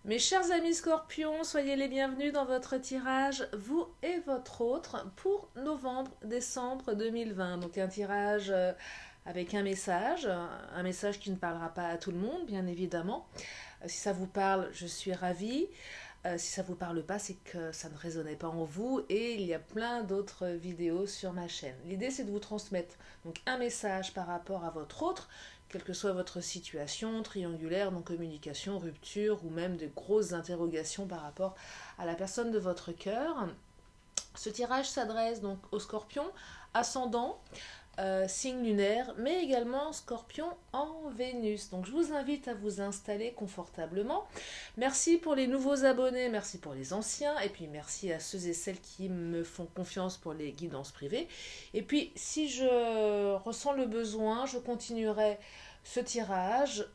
Mes chers amis scorpions, soyez les bienvenus dans votre tirage, vous et votre autre, pour novembre-décembre 2020. Donc un tirage avec un message qui ne parlera pas à tout le monde, bien évidemment. Si ça vous parle, je suis ravie. Si ça ne vous parle pas, c'est que ça ne résonnait pas en vous et il y a plein d'autres vidéos sur ma chaîne. L'idée, c'est de vous transmettre donc un message par rapport à votre autre, quelle que soit votre situation, triangulaire, non-communication, rupture ou même de grosses interrogations par rapport à la personne de votre cœur. Ce tirage s'adresse donc aux scorpions, ascendant, signe lunaire, mais également scorpion en Vénus. Donc je vous invite à vous installer confortablement. Merci pour les nouveaux abonnés, merci pour les anciens, et puis merci à ceux et celles qui me font confiance pour les guidances privées. Et puis si je ressens le besoin, je continuerai ce tirage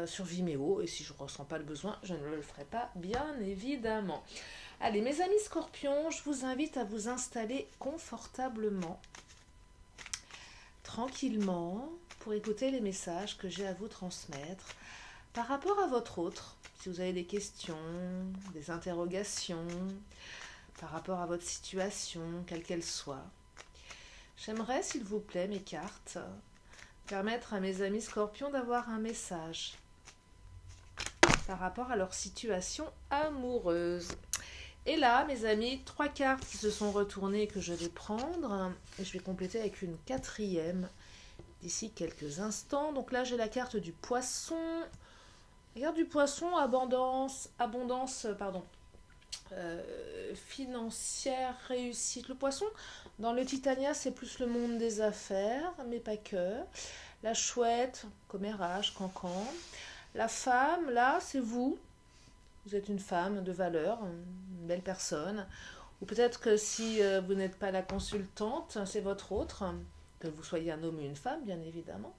sur Vimeo, et si je ne ressens pas le besoin, je ne le ferai pas, bien évidemment. Allez, mes amis scorpions, je vous invite à vous installer confortablement, tranquillement, pour écouter les messages que j'ai à vous transmettre par rapport à votre autre. Si vous avez des questions, des interrogations par rapport à votre situation, quelle qu'elle soit, j'aimerais, s'il vous plaît, mes cartes, permettre à mes amis scorpions d'avoir un message par rapport à leur situation amoureuse. Et là, mes amis, 3 cartes qui se sont retournées que je vais prendre. Et je vais compléter avec une 4e d'ici quelques instants. Donc là, j'ai la carte du poisson. La carte du poisson, abondance, financière, réussite. Le poisson, dans le Titania, c'est plus le monde des affaires, mais pas que. La chouette, commérage, cancan. La femme, là, c'est vous. Vous êtes une femme de valeur, une belle personne. Ou peut-être que si vous n'êtes pas la consultante, c'est votre autre, que vous soyez un homme ou une femme, bien évidemment.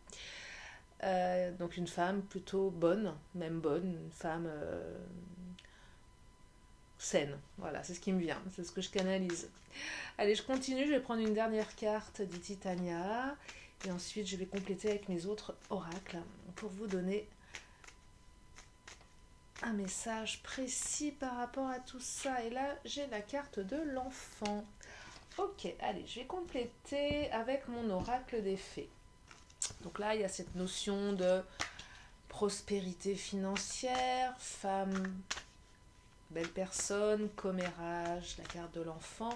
Donc une femme plutôt bonne, même bonne, une femme saine. Voilà, c'est ce qui me vient, c'est ce que je canalise. Allez, je continue, je vais prendre une dernière carte du Titania. Et ensuite, je vais compléter avec mes autres oracles pour vous donner un message précis par rapport à tout ça. Et là, j'ai la carte de l'enfant. Ok, allez, je vais compléter avec mon oracle des fées. Donc là, il y a cette notion de prospérité financière, femme, belle personne, commérage, la carte de l'enfant.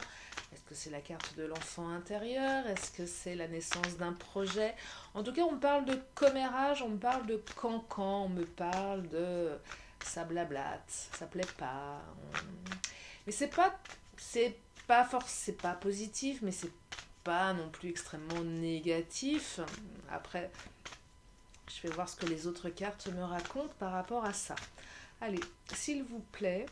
Est-ce que c'est la carte de l'enfant intérieur? Est-ce que c'est la naissance d'un projet? En tout cas, on me parle de commérage, on me parle de cancan, on me parle de ça blablate, ça plaît pas. Mais c'est pas positif, mais c'est pas non plus extrêmement négatif. Après, je vais voir ce que les autres cartes me racontent par rapport à ça. Allez, s'il vous plaît,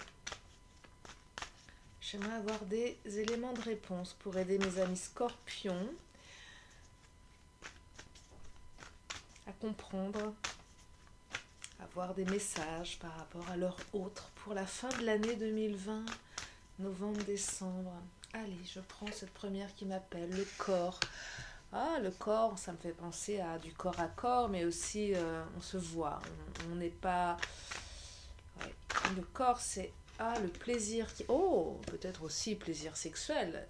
j'aimerais avoir des éléments de réponse pour aider mes amis scorpions à comprendre, avoir des messages par rapport à leur autre pour la fin de l'année 2020, novembre-décembre. Allez, je prends cette première qui m'appelle, le corps. Ah, le corps, ça me fait penser à du corps à corps, mais aussi on se voit, on n'est pas... Ouais. Le corps, c'est le plaisir qui... Oh, peut-être aussi plaisir sexuel.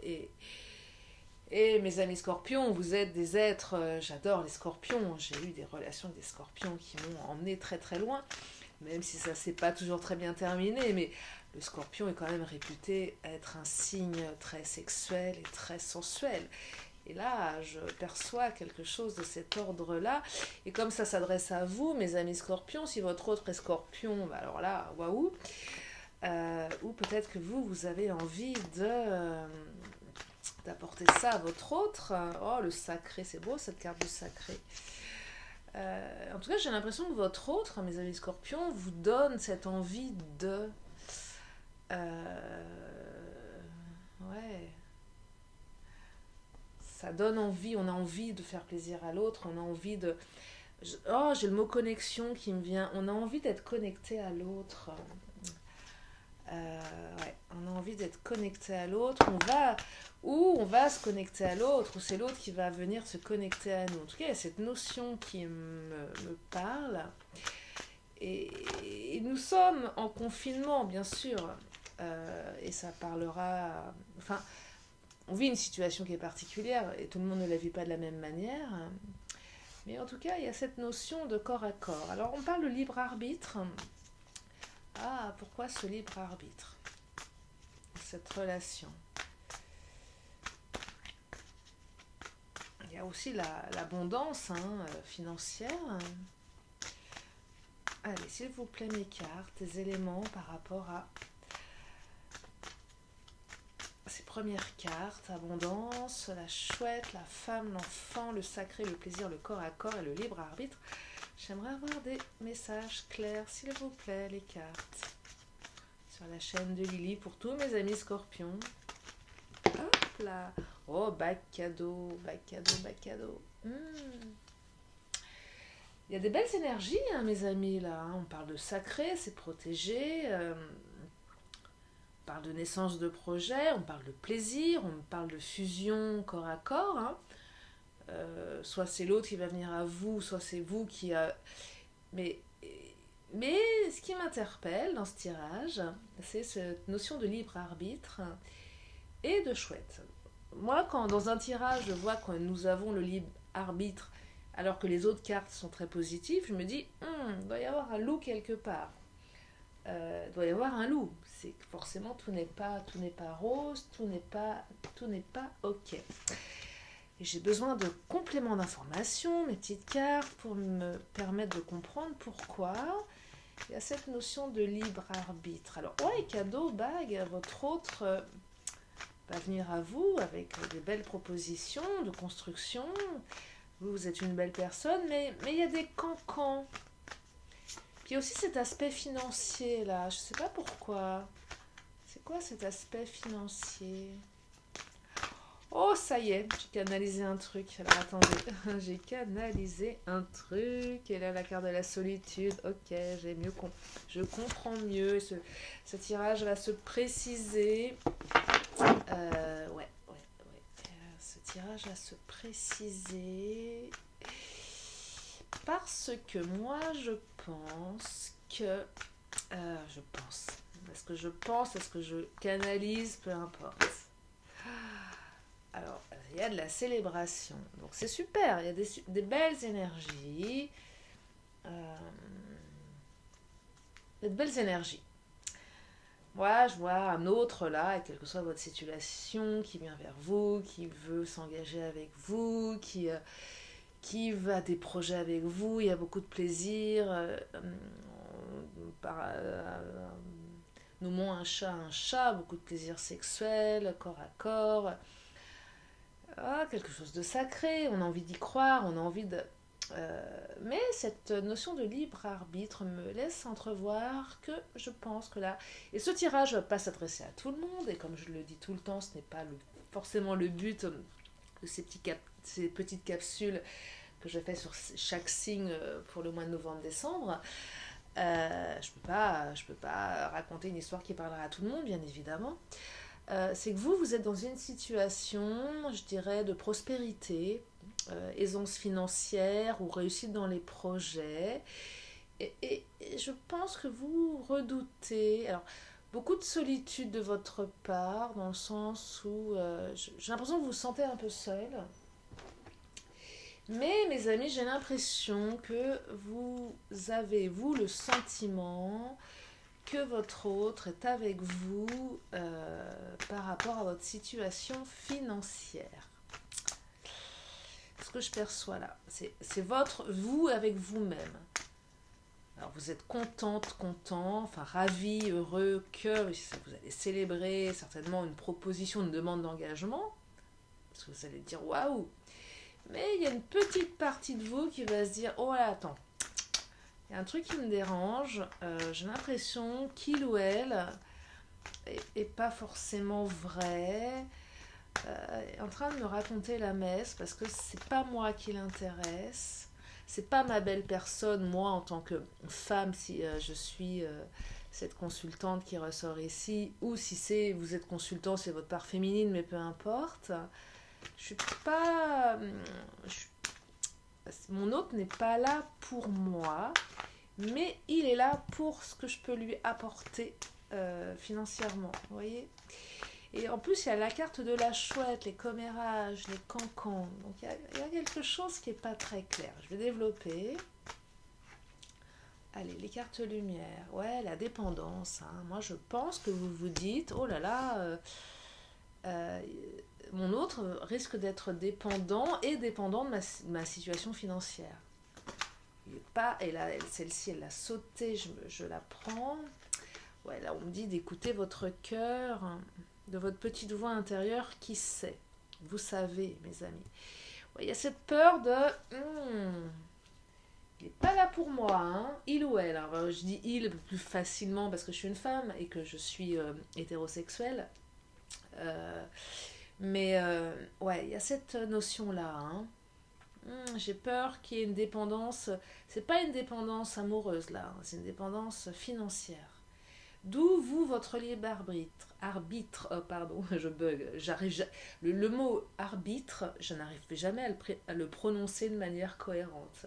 Et mes amis scorpions, vous êtes des êtres, j'adore les scorpions, j'ai eu des relations avec des scorpions qui m'ont emmené très très loin, même si ça s'est pas toujours très bien terminé, mais le scorpion est quand même réputé être un signe très sexuel et très sensuel. Et là, je perçois quelque chose de cet ordre-là, et comme ça s'adresse à vous, mes amis scorpions, si votre autre est scorpion, bah alors là, waouh, ou peut-être que vous avez envie d'apporter ça à votre autre. Oh, le sacré, c'est beau cette carte du sacré. En tout cas, j'ai l'impression que votre autre, mes amis scorpions, vous donne cette envie de... ouais. Ça donne envie, on a envie de faire plaisir à l'autre, on a envie de... Oh, j'ai le mot connexion qui me vient. On a envie d'être connecté à l'autre. Ouais, on a envie d'être connecté à l'autre. On va se connecter à l'autre, ou c'est l'autre qui va venir se connecter à nous. En tout cas, il y a cette notion qui me parle. Et nous sommes en confinement, bien sûr, et ça parlera... Enfin, on vit une situation qui est particulière et tout le monde ne la vit pas de la même manière. Mais en tout cas, il y a cette notion de corps à corps. Alors, on parle de libre arbitre. Ah, pourquoi ce libre arbitre? Cette relation. Il y a aussi l'abondance financière. Allez, s'il vous plaît, mes cartes, des éléments par rapport à ces premières cartes. Abondance, la chouette, la femme, l'enfant, le sacré, le plaisir, le corps à corps et le libre arbitre. J'aimerais avoir des messages clairs, s'il vous plaît, les cartes. Sur la chaîne de Lily pour tous mes amis scorpions. Hop là. Oh, bac cadeau, bac cadeau, bac cadeau. Il y a des belles énergies, mes amis, là. On parle de sacré, c'est protégé. On parle de naissance de projet, on parle de plaisir, on parle de fusion corps à corps. Soit c'est l'autre qui va venir à vous, soit c'est vous qui... Mais ce qui m'interpelle dans ce tirage, c'est cette notion de libre arbitre et de chouette. Moi, quand dans un tirage, je vois que nous avons le libre arbitre, alors que les autres cartes sont très positives, je me dis, il doit y avoir un loup quelque part. Il doit y avoir un loup. C'est que forcément, tout n'est pas rose, tout n'est pas ok. Et j'ai besoin de compléments d'information, mes petites cartes, pour me permettre de comprendre pourquoi il y a cette notion de libre arbitre. Alors, ouais, cadeau, bague, votre autre va venir à vous avec des belles propositions de construction. Vous êtes une belle personne, mais il y a des cancans. Puis il y a aussi cet aspect financier, là. Je ne sais pas pourquoi. C'est quoi cet aspect financier? Oh, ça y est, j'ai canalisé un truc. Alors, attendez. J'ai canalisé un truc. Et là, la carte de la solitude. Ok, je comprends mieux. Ce tirage va se préciser. Ouais. Ce tirage va se préciser. Parce que moi, je pense que... Est-ce que je pense, est-ce que je canalise, peu importe. Alors, il y a de la célébration. Donc, c'est super. Il y a des belles énergies. Des belles énergies. Moi, je vois un autre là, et quelle que soit votre situation, qui vient vers vous, qui veut s'engager avec vous, qui va des projets avec vous. Il y a beaucoup de plaisir. Nommons un chat, beaucoup de plaisir sexuel, corps à corps. Quelque chose de sacré, on a envie d'y croire, on a envie de... mais cette notion de libre arbitre me laisse entrevoir que je pense que là... Et ce tirage ne va pas s'adresser à tout le monde, et comme je le dis tout le temps, ce n'est pas forcément le but de ces petites capsules que je fais sur chaque signe pour le mois de novembre-décembre. Je peux pas raconter une histoire qui parlera à tout le monde, bien évidemment. C'est que vous êtes dans une situation, je dirais, de prospérité, aisance financière ou réussite dans les projets. Et je pense que vous redoutez... Alors, beaucoup de solitude de votre part, dans le sens où j'ai l'impression que vous vous sentez un peu seul. Mais, mes amis, j'ai l'impression que vous avez, vous, le sentiment que votre autre est avec vous par rapport à votre situation financière. Ce que je perçois là, c'est vous avec vous-même. Alors vous êtes content, enfin ravi, heureux, que vous allez célébrer certainement une proposition, une demande d'engagement, parce que vous allez dire waouh. Mais il y a une petite partie de vous qui va se dire oh là, attends. Il y a un truc qui me dérange, j'ai l'impression qu'il ou elle est pas forcément vrai, est en train de me raconter la messe parce que c'est pas moi qui l'intéresse, c'est pas ma belle personne, moi en tant que femme, si je suis cette consultante qui ressort ici, ou si vous êtes consultant, c'est votre part féminine, mais peu importe, mon hôte n'est pas là pour moi. mais il est là pour ce que je peux lui apporter financièrement, vous voyez. Et en plus, il y a la carte de la chouette, les commérages, les cancans. Donc, il y a quelque chose qui n'est pas très clair. Je vais développer. Allez, les cartes lumière. Ouais, la dépendance. Hein. Moi, je pense que vous vous dites, oh là là, mon autre risque d'être dépendant et dépendant de ma situation financière. Il est pas, et là, celle-ci, elle a sauté, je la prends. Ouais, là, on me dit d'écouter votre cœur, de votre petite voix intérieure qui sait. Vous savez, mes amis. Ouais, il y a cette peur de... il n'est pas là pour moi, hein, il ou elle. Alors, je dis il plus facilement parce que je suis une femme et que je suis hétérosexuelle. Mais ouais, il y a cette notion-là. Hein. J'ai peur qu'il y ait une dépendance. C'est pas une dépendance amoureuse là, c'est une dépendance financière. D'où vous, votre libre arbitre, pardon, je bug, le mot arbitre, je n'arrive jamais à le prononcer de manière cohérente,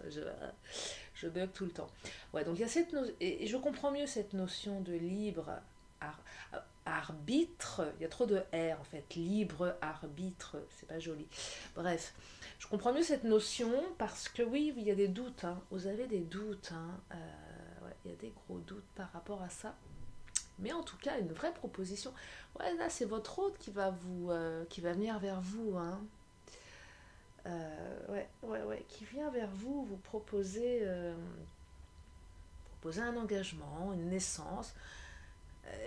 je bug tout le temps. Ouais, donc il y a cette et je comprends mieux cette notion de libre arbitre, il y a trop de R en fait, libre arbitre, c'est pas joli. Bref, je comprends mieux cette notion parce que oui, il y a des doutes, hein. Vous avez des doutes, hein. Ouais, il y a des gros doutes par rapport à ça. Mais en tout cas, une vraie proposition. Ouais, là, c'est votre hôte qui va venir vers vous. Hein. Ouais, qui vient vers vous, vous proposer un engagement, une naissance,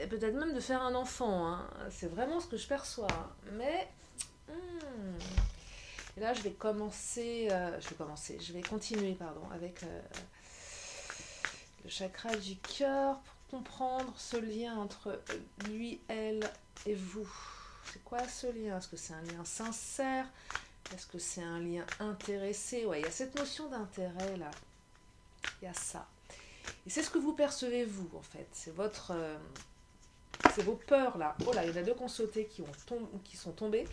et peut-être même de faire un enfant. Hein. C'est vraiment ce que je perçois. Hein. Mais, et là, je vais continuer, pardon, avec le chakra du cœur pour comprendre ce lien entre lui, elle et vous. C'est quoi ce lien? Est-ce que c'est un lien sincère? Est-ce que c'est un lien intéressé? Ouais, il y a cette notion d'intérêt là. Il y a ça. Et c'est ce que vous percevez vous en fait. C'est votre, c'est vos peurs là. Oh là, il y en a deux qui ont sauté, qui sont tombés.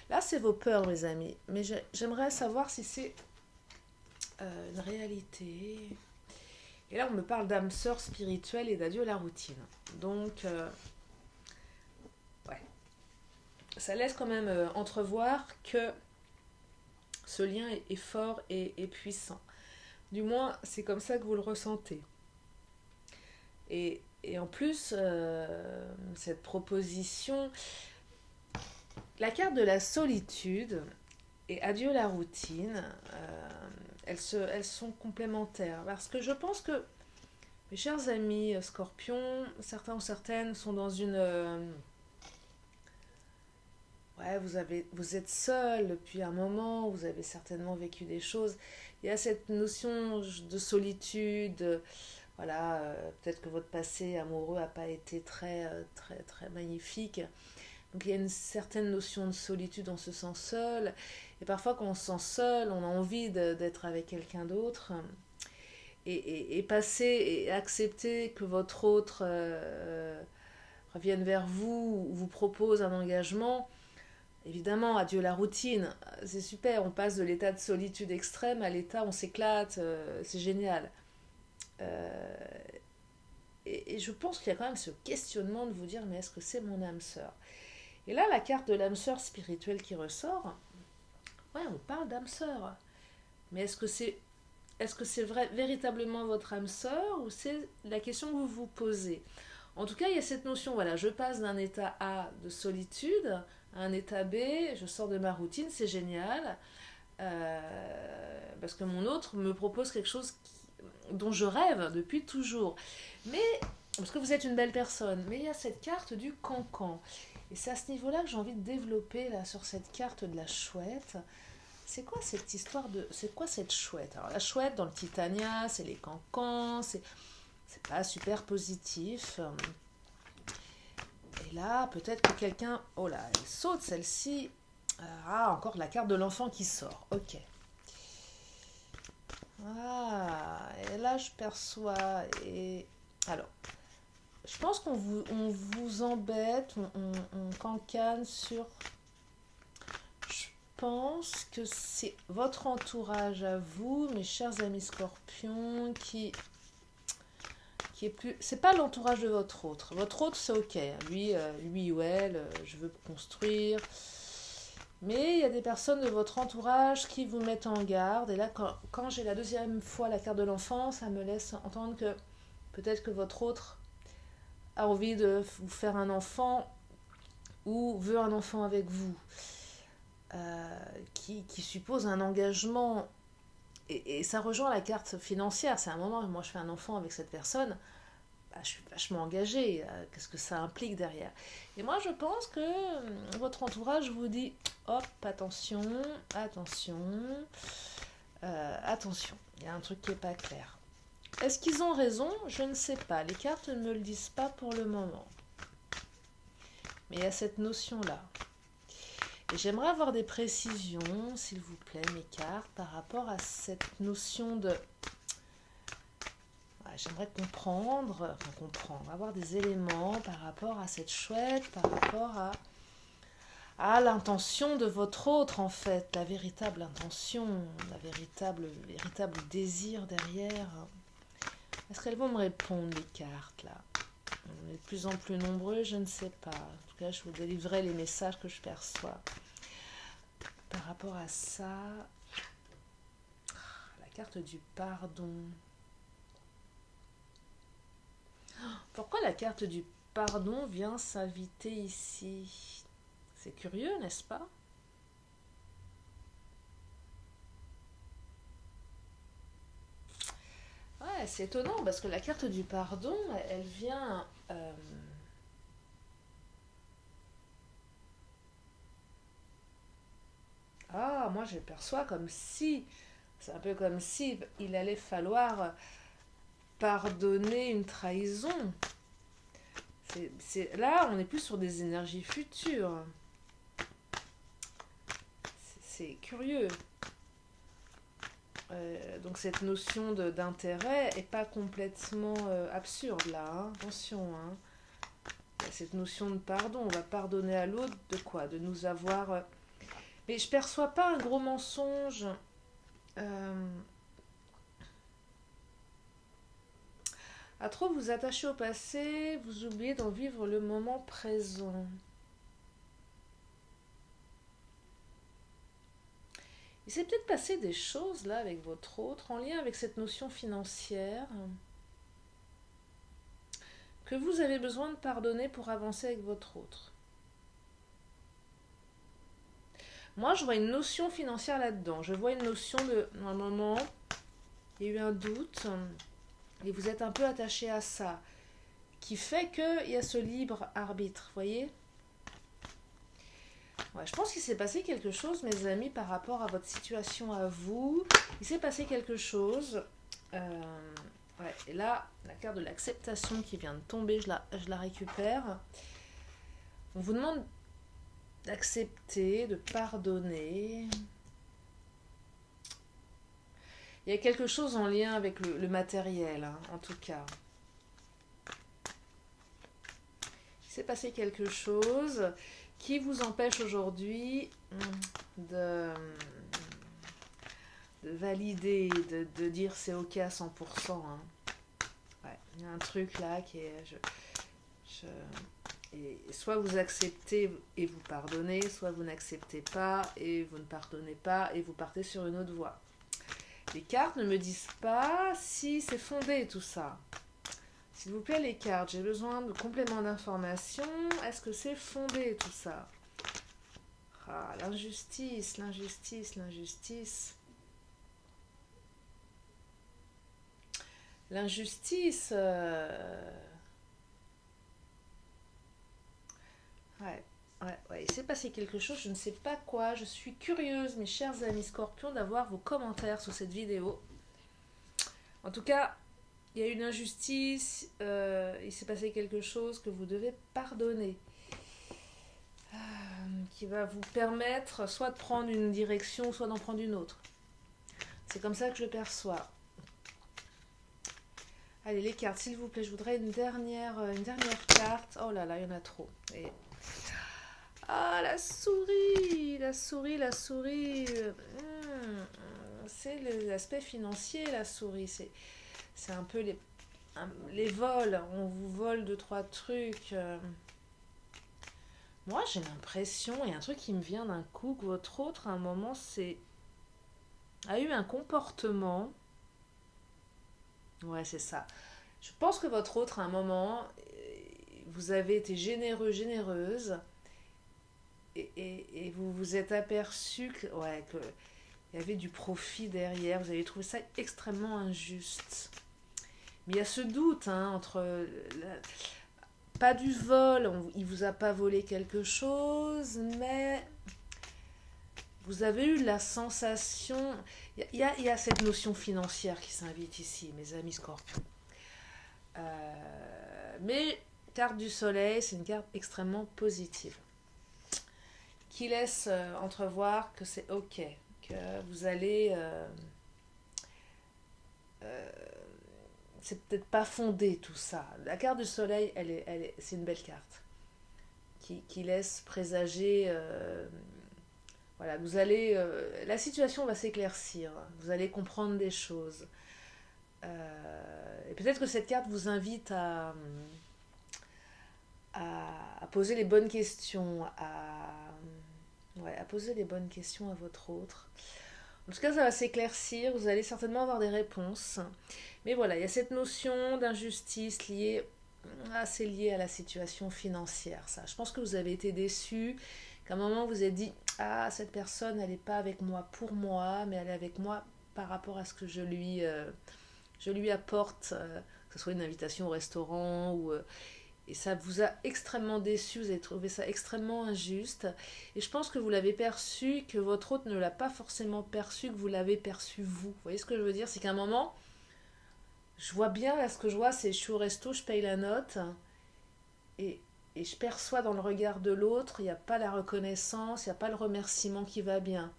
Là, c'est vos peurs, mes amis. Mais j'aimerais savoir si c'est une réalité. Et là, on me parle d'âme sœur spirituelle et d'adieu à la routine. Donc, ouais. Ça laisse quand même entrevoir que ce lien est fort et puissant. Du moins, c'est comme ça que vous le ressentez. Et en plus, cette proposition, la carte de la solitude et adieu la routine, elles sont complémentaires. Parce que je pense que, mes chers amis scorpions, certains ou certaines sont dans une... ouais, vous êtes seul depuis un moment, vous avez certainement vécu des choses. Il y a cette notion de solitude. Voilà, peut-être que votre passé amoureux n'a pas été très magnifique. Donc il y a une certaine notion de solitude, on se sent seul. Et parfois quand on se sent seul, on a envie d'être avec quelqu'un d'autre. Et passer et accepter que votre autre revienne vers vous ou vous propose un engagement. Évidemment, adieu la routine. C'est super, on passe de l'état de solitude extrême à l'état on s'éclate, c'est génial. Et je pense qu'il y a quand même ce questionnement de vous dire mais est-ce que c'est mon âme sœur? Et là la carte de l'âme sœur spirituelle qui ressort, ouais, on parle d'âme sœur, mais est-ce que c'est véritablement votre âme sœur ou c'est la question que vous vous posez? En tout cas, il y a cette notion, voilà, je passe d'un état A de solitude à un état B, je sors de ma routine, c'est génial, parce que mon autre me propose quelque chose dont je rêve depuis toujours. Mais, parce que vous êtes une belle personne, mais il y a cette carte du cancan. Et c'est à ce niveau-là que j'ai envie de développer, là, sur cette carte de la chouette. C'est quoi cette histoire de... C'est quoi cette chouette? Alors, la chouette, dans le Titania, c'est les cancans, c'est pas super positif. Et là, peut-être que quelqu'un... Oh là, elle saute, celle-ci. Ah, encore la carte de l'enfant qui sort. Ok. Ah, et là, je perçois... Et... Alors, je pense qu'on vous embête, on cancane sur... Je pense que c'est votre entourage à vous, mes chers amis scorpions, qui qui est plus... C'est pas l'entourage de votre autre. Votre autre, c'est ok. Lui ou elle, je veux construire. Mais il y a des personnes de votre entourage qui vous mettent en garde. Et là, quand j'ai la deuxième fois la carte de l'enfant, ça me laisse entendre que peut-être que votre autre a envie de vous faire un enfant ou veut un enfant avec vous. Qui suppose un engagement. Et ça rejoint la carte financière. C'est un moment où moi je fais un enfant avec cette personne. Je suis vachement engagée. Qu'est-ce que ça implique derrière? Et moi, je pense que votre entourage vous dit hop, attention, attention, attention. Il y a un truc qui n'est pas clair. Est-ce qu'ils ont raison? Je ne sais pas. Les cartes ne me le disent pas pour le moment. Mais il y a cette notion-là. Et j'aimerais avoir des précisions, s'il vous plaît, mes cartes, par rapport à cette notion de... J'aimerais comprendre, avoir des éléments par rapport à cette chouette, par rapport à l'intention de votre autre, en fait, la véritable intention, véritable désir derrière. Est-ce qu'elles vont me répondre, les cartes, là? On est de plus en plus nombreux, je ne sais pas. En tout cas, je vous délivrerai les messages que je perçois. Par rapport à ça, la carte du pardon. Pourquoi la carte du pardon vient s'inviter ici? C'est curieux, n'est-ce pas? Ouais, c'est étonnant parce que la carte du pardon, elle vient... moi je perçois comme si... C'est un peu comme si il allait falloir pardonner une trahison. Là, on est plus sur des énergies futures. C'est curieux. Donc cette notion d'intérêt est pas complètement absurde là. Hein. Attention. Hein. Cette notion de pardon. On va pardonner à l'autre de quoi? De nous avoir... Mais je perçois pas un gros mensonge. À trop vous attacher au passé, vous oubliez d'en vivre le moment présent. Il s'est peut-être passé des choses là avec votre autre en lien avec cette notion financière que vous avez besoin de pardonner pour avancer avec votre autre. Moi, je vois une notion financière là-dedans. Je vois une notion de... À un moment, il y a eu un doute et vous êtes un peu attaché à ça qui fait qu'il y a ce libre arbitre, vous voyez? Ouais, je pense qu'il s'est passé quelque chose, mes amis, par rapport à votre situation à vous. Il s'est passé quelque chose. Et là, la carte de l'acceptation qui vient de tomber, je la récupère. On vous demande d'accepter, de pardonner. Il y a quelque chose en lien avec le matériel, hein, en tout cas. Il s'est passé quelque chose qui vous empêche aujourd'hui de valider, de dire c'est ok à 100%. Hein. Ouais, il y a un truc là qui est... Et soit vous acceptez et vous pardonnez, soit vous n'acceptez pas et vous ne pardonnez pas et vous partez sur une autre voie. Les cartes ne me disent pas si c'est fondé tout ça. S'il vous plaît les cartes, j'ai besoin de compléments d'information. Est-ce que c'est fondé tout ça? Ah, l'injustice, l'injustice, l'injustice. L'injustice... Ouais, il s'est passé quelque chose, je ne sais pas quoi. Je suis curieuse, mes chers amis Scorpions, d'avoir vos commentaires sur cette vidéo. En tout cas, il y a une injustice, il s'est passé quelque chose que vous devez pardonner. Qui va vous permettre soit de prendre une direction, soit d'en prendre une autre. C'est comme ça que je le perçois. Allez, les cartes, s'il vous plaît, je voudrais une dernière carte. Oh là là, il y en a trop. Et... Ah, la souris, la souris, la souris. C'est l'aspect financier, la souris. C'est un peu les vols, on vous vole deux, trois trucs. Moi, j'ai l'impression, il y a un truc qui me vient d'un coup, que votre autre, à un moment, a eu un comportement. Ouais, c'est ça. Je pense que votre autre, à un moment, vous avez été généreux, généreuse, et vous vous êtes aperçu que, ouais, que il y avait du profit derrière. Vous avez trouvé ça extrêmement injuste. Mais il y a ce doute hein, entre pas du vol, il vous a pas volé quelque chose, mais vous avez eu la sensation. Il y a cette notion financière qui s'invite ici, mes amis scorpions. Mais carte du soleil, c'est une carte extrêmement positive qui laisse entrevoir que c'est ok, que vous allez. C'est peut-être pas fondé tout ça. La carte du soleil, c'est une belle carte qui laisse présager. Voilà, vous allez. La situation va s'éclaircir. Vous allez comprendre des choses. Et peut-être que cette carte vous invite à poser les bonnes questions, à poser les bonnes questions à votre autre. En tout cas, ça va s'éclaircir, vous allez certainement avoir des réponses. Mais voilà, il y a cette notion d'injustice liée, assez liée à la situation financière. Ça. Je pense que vous avez été déçu, qu'à un moment vous avez dit « Ah, cette personne, elle n'est pas avec moi pour moi, mais elle est avec moi par rapport à ce que je lui apporte, que ce soit une invitation au restaurant ou... Et ça vous a extrêmement déçu, vous avez trouvé ça extrêmement injuste. Et je pense que vous l'avez perçu, que votre hôte ne l'a pas forcément perçu, que vous l'avez perçu vous. Vous voyez ce que je veux dire? C'est qu'à un moment, je vois bien, là ce que je vois, c'est je suis au resto, je paye la note, et je perçois dans le regard de l'autre, il n'y a pas la reconnaissance, il n'y a pas le remerciement qui va bien.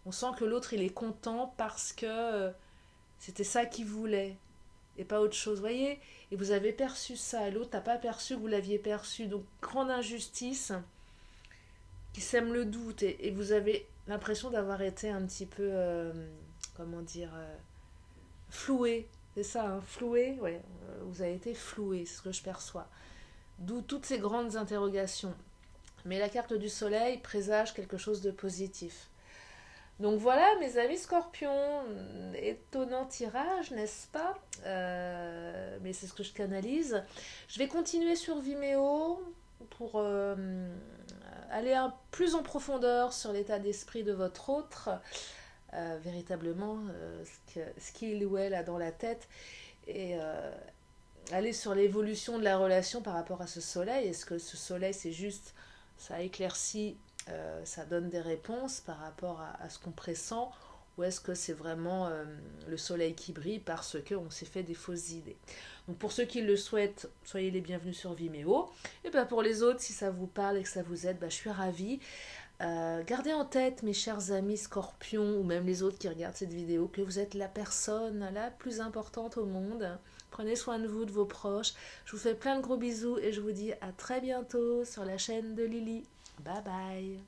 On sent que l'autre, il est content parce que c'était ça qu'il voulait. Et pas autre chose, vous voyez? Et vous avez perçu ça, et l'autre n'a pas perçu que vous l'aviez perçu. Donc, grande injustice qui sème le doute, et vous avez l'impression d'avoir été un petit peu, comment dire, floué. C'est ça, hein, floué? Ouais, vous avez été floué, c'est ce que je perçois. D'où toutes ces grandes interrogations. Mais la carte du soleil présage quelque chose de positif. Donc voilà, mes amis scorpions, étonnant tirage, n'est-ce pas? Mais c'est ce que je canalise. Je vais continuer sur Vimeo pour aller plus en profondeur sur l'état d'esprit de votre autre, véritablement ce qu'il ou elle a dans la tête, et aller sur l'évolution de la relation par rapport à ce soleil. Est-ce que ce soleil, c'est juste, ça éclaircit, ça donne des réponses par rapport à ce qu'on pressent, ou est-ce que c'est vraiment le soleil qui brille parce qu'on s'est fait des fausses idées? Donc pour ceux qui le souhaitent, soyez les bienvenus sur Vimeo. Et bien pour les autres, si ça vous parle et que ça vous aide, je suis ravie. Gardez en tête, mes chers amis scorpions, ou même les autres qui regardent cette vidéo, que vous êtes la personne la plus importante au monde. Prenez soin de vous, de vos proches. Je vous fais plein de gros bisous et je vous dis à très bientôt sur la chaîne de Lily. Bye bye.